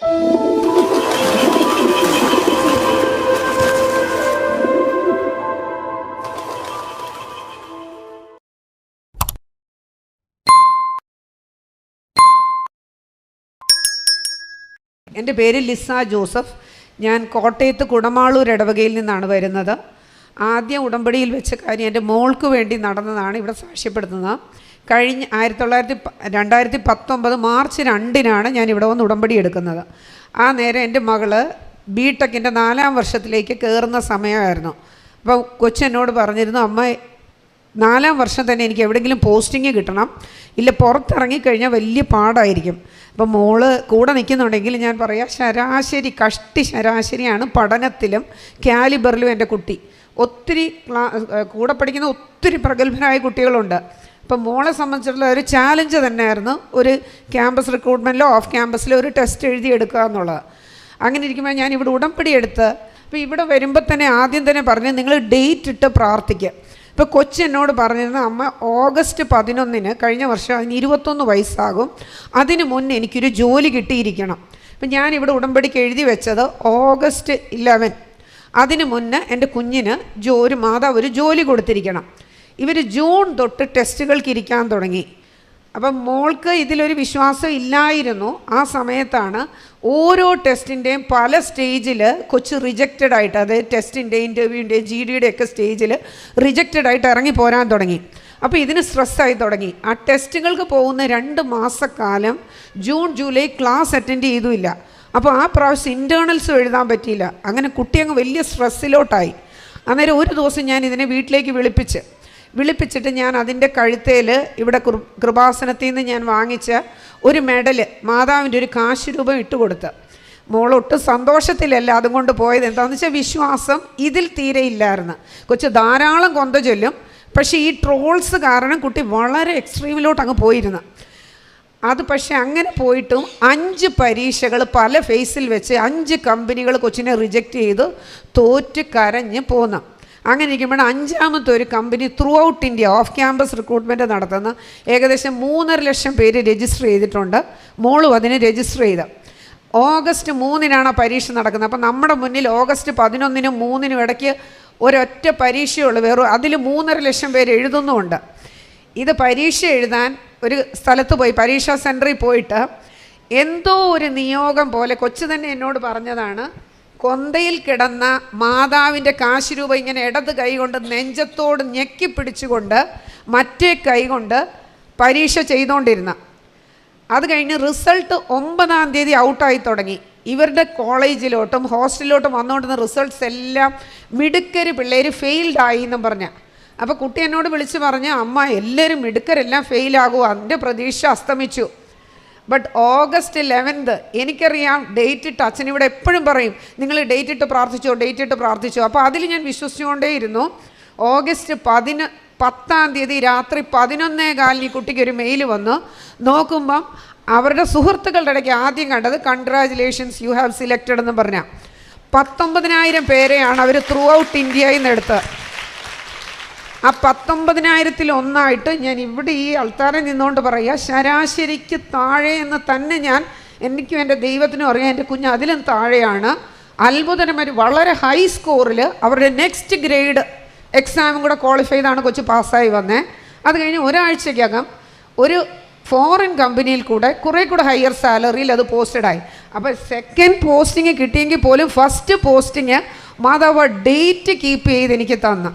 എൻ്റെ പേര് Lisa Joseph. ഞാൻ കോട്ടയത്ത് കുടമാളൂർ ഇടവകയിൽ നിന്നാണ് വരുന്നത്. ആദ്യം ഉടമ്പടിയിൽ വെച്ച കാര്യം എൻ്റെ മോൾക്ക് വേണ്ടി നടന്നതാണ് ഇവിടെ സാക്ഷ്യപ്പെടുത്തുന്നത്. കഴിഞ്ഞ 2019 മാർച്ച് 2-നാണ് ഞാൻ ഇവിടെ വന്ന് ഉടമ്പടി എടുക്കുന്നത്. ആ നേരം എൻ്റെ മകള് ബിടെക്കിൻ്റെ 4ാം വർഷത്തിലേക്ക് കയറുന്ന സമയമായിരുന്നു. അപ്പോൾ കൊച്ചെന്നോട് പറഞ്ഞിരുന്നു, അമ്മ 4ാം വർഷം തന്നെ എനിക്ക് എവിടെയെങ്കിലും പോസ്റ്റിങ് കിട്ടണം, ഇല്ല പുറത്തിറങ്ങിക്കഴിഞ്ഞാൽ വലിയ പാടായിരിക്കും. അപ്പം മോള് കൂടെ നിൽക്കുന്നുണ്ടെങ്കിൽ ഞാൻ പറയാം, ശരാശരിയാണ് പഠനത്തിലും കാലിബറിലും എൻ്റെ കുട്ടി. ഒത്തിരി കൂടെ പഠിക്കുന്ന ഒത്തിരി പ്രഗത്ഭരായ കുട്ടികളുണ്ട്. അപ്പം മോളെ സംബന്ധിച്ചിട്ടുള്ള ഒരു ചാലഞ്ച് തന്നെയായിരുന്നു ഒരു ക്യാമ്പസ് റിക്രൂട്ട്മെൻറ്റിലോ ഓഫ് ക്യാമ്പസിലോ ഒരു ടെസ്റ്റ് എഴുതിയെടുക്കുക എന്നുള്ളത്. അങ്ങനെ ഇരിക്കുമ്പോൾ ഞാൻ ഇവിടെ ഉടമ്പടി എടുത്ത് അപ്പോൾ ഇവിടെ വരുമ്പോൾ തന്നെ ആദ്യം തന്നെ പറഞ്ഞ് നിങ്ങൾ ഡേറ്റ് ഇട്ട് പ്രാർത്ഥിക്കുക. ഇപ്പോൾ കൊച്ചെന്നോട് പറഞ്ഞിരുന്ന, അമ്മ ഓഗസ്റ്റ് 11 കഴിഞ്ഞ വർഷം അതിന് 21 വയസ്സാകും, അതിന് മുന്നേ എനിക്കൊരു ജോലി കിട്ടിയിരിക്കണം. അപ്പം ഞാനിവിടെ ഉടമ്പടിക്ക് എഴുതി വെച്ചത് ഓഗസ്റ്റ് 11, അതിന് മുന്നേ എൻ്റെ കുഞ്ഞിന് മാതാവ് ഒരു ജോലി കൊടുത്തിരിക്കണം. ഇവർ ജൂൺ തൊട്ട് ടെസ്റ്റുകൾക്ക് ഇരിക്കാൻ തുടങ്ങി. അപ്പം മോൾക്ക് ഇതിലൊരു വിശ്വാസം ഇല്ലായിരുന്നു. ആ സമയത്താണ് ഓരോ ടെസ്റ്റിൻ്റെയും പല സ്റ്റേജിൽ കൊച്ച് റിജക്റ്റഡ് ആയിട്ട്, അതായത് ടെസ്റ്റിൻ്റെ, ഇൻ്റർവ്യൂവിൻ്റെ, GD-യുടെ ഒക്കെ സ്റ്റേജിൽ റിജക്റ്റഡ് ആയിട്ട് ഇറങ്ങി പോരാൻ തുടങ്ങി. അപ്പോൾ ഇതിന് സ്ട്രെസ്സായി തുടങ്ങി. ആ ടെസ്റ്റുകൾക്ക് പോകുന്ന 2 മാസക്കാലം ജൂൺ ജൂലൈ ക്ലാസ് അറ്റൻഡ് ചെയ്തുമില്ല. അപ്പോൾ ആ പ്രാവശ്യം ഇൻറ്റേർണൽസും എഴുതാൻ പറ്റിയില്ല. അങ്ങനെ കുട്ടി അങ്ങ് വലിയ സ്ട്രെസ്സിലോട്ടായി. അന്നേരം ഒരു ദിവസം ഞാൻ ഇതിനെ വീട്ടിലേക്ക് വിളിപ്പിച്ചിട്ട് ഞാൻ അതിൻ്റെ കഴുത്തേൽ ഇവിടെ കൃപാസനത്തിൽ നിന്ന് ഞാൻ വാങ്ങിച്ച ഒരു മെഡല്, മാതാവിൻ്റെ ഒരു കാശ് രൂപം ഇട്ട് കൊടുത്ത്. മോളൊട്ടും സന്തോഷത്തിലല്ല അതുകൊണ്ട് പോയത്. എന്താണെന്ന് വെച്ചാൽ വിശ്വാസം ഇതിൽ തീരെ ഇല്ലായിരുന്നു. കൊച്ച് ധാരാളം കൊന്ത ചൊല്ലും, പക്ഷേ ഈ ട്രോൾസ് കാരണം കുട്ടി വളരെ എക്സ്ട്രീമിലോട്ട് അങ്ങ് പോയിരുന്നു. അത് പക്ഷേ അങ്ങനെ പോയിട്ടും 5 പരീക്ഷകൾ പല ഫേസിൽ വെച്ച് 5 കമ്പനികൾ കൊച്ചിനെ റിജക്റ്റ് ചെയ്ത് തോറ്റ് കരഞ്ഞ് പോന്നു. അങ്ങനെ ഇരിക്കുമ്പോൾ 5ാമത്തെ ഒരു company through out India off campus recruitment നടത്തുന്ന ഏകദേശം 3.5 ലക്ഷം പേര് രജിസ്റ്റർ ചെയ്തിട്ടുണ്ട്. മോളും അതിന് രജിസ്റ്റർ ചെയ്ത് ഓഗസ്റ്റ് 3-നാണ് ആ പരീക്ഷ നടക്കുന്നത്. അപ്പം നമ്മുടെ മുന്നിൽ ഓഗസ്റ്റ് 11-നും 3-നും ഇടയ്ക്ക് ഒരൊറ്റ പരീക്ഷയുള്ളൂ. വേറെ അതിൽ 3.5 ലക്ഷം പേര് എഴുതുന്നുമുണ്ട്. ഇത് പരീക്ഷ എഴുതാൻ ഒരു സ്ഥലത്ത് പോയി, പരീക്ഷാ സെൻറ്ററിൽ പോയിട്ട് എന്തോ ഒരു നിയോഗം പോലെ കൊച്ചു തന്നെ എന്നോട് പറഞ്ഞതാണ്, കൊന്തയിൽ കിടന്ന മാതാവിൻ്റെ കാശ് രൂപ ഇങ്ങനെ ഇടത് കൈ കൊണ്ട് നെഞ്ചത്തോട് ഞെക്കി പിടിച്ചുകൊണ്ട് മറ്റേ കൈ കൊണ്ട് പരീക്ഷ ചെയ്തുകൊണ്ടിരുന്ന. അത് കഴിഞ്ഞ് റിസൾട്ട് 9-ാം തീയതി ഔട്ടായി തുടങ്ങി. ഇവരുടെ കോളേജിലോട്ടും ഹോസ്റ്റലിലോട്ടും വന്നുകൊണ്ടിരുന്ന റിസൾട്ട്സ് എല്ലാം മിടുക്കര് പിള്ളേർ ഫെയിൽഡായി എന്നും പറഞ്ഞ. അപ്പോൾ കുട്ടി എന്നോട് വിളിച്ച് പറഞ്ഞ്, അമ്മ എല്ലാവരും മിടുക്കരെല്ലാം ഫെയിലാകുമോ, അതിൻ്റെ പ്രതീക്ഷ അസ്തമിച്ചു. ബട്ട് ഓഗസ്റ്റ് 11 എനിക്കറിയാം ഡേറ്റ് ഇട്ട്, അച്ഛനിവിടെ എപ്പോഴും പറയും നിങ്ങൾ ഡേറ്റ് ഇട്ട് പ്രാർത്ഥിച്ചോ. അപ്പോൾ അതിൽ ഞാൻ വിശ്വസിച്ചുകൊണ്ടേയിരുന്നു. ഓഗസ്റ്റ് 10-ാം തീയതി രാത്രി 11:15 കുട്ടിക്ക് ഒരു മെയിൽ വന്നു. നോക്കുമ്പം അവരുടെ സുഹൃത്തുക്കളുടെ ഇടയ്ക്ക് ആദ്യം കണ്ടത് കൺഗ്രാജുലേഷൻസ് യു ഹാവ് സിലക്റ്റഡ് എന്ന് പറഞ്ഞാൽ 19,000 പേരെയാണ് അവർ ത്രൂ ഔട്ട് ഇന്ത്യയിൽ നിന്ന് എടുത്തത്. ആ 19,000-ൽ ഒന്നായിട്ട് ഞാൻ ഇവിടെ ഈ അൾത്താരയിൽ നിന്നുകൊണ്ട് പറയുക, ശരാശരിക്ക് താഴെ എന്ന് തന്നെ എനിക്കും എൻ്റെ ദൈവത്തിനും അറിയാം, എൻ്റെ കുഞ്ഞ് അതിലും താഴെയാണ്. അത്ഭുതകരമായി വളരെ ഹൈ സ്കോറിൽ അവരുടെ നെക്സ്റ്റ് ഗ്രേഡ് എക്സാമും കൂടെ ക്വാളിഫൈ ചെയ്താണ് കൊച്ച് പാസ്സായി വന്നത്. അത് കഴിഞ്ഞ് ഒരാഴ്ചക്കകം ഒരു ഫോറിൻ കമ്പനിയിൽ കുറേ കൂടെ ഹയർ സാലറിയിൽ അത് പോസ്റ്റഡായി. അപ്പോൾ സെക്കൻഡ് പോസ്റ്റിങ് കിട്ടിയെങ്കിൽ പോലും ഫസ്റ്റ് പോസ്റ്റിങ് മാതാവ് ഡേറ്റ് കീപ്പ് ചെയ്ത് എനിക്ക് തന്നു.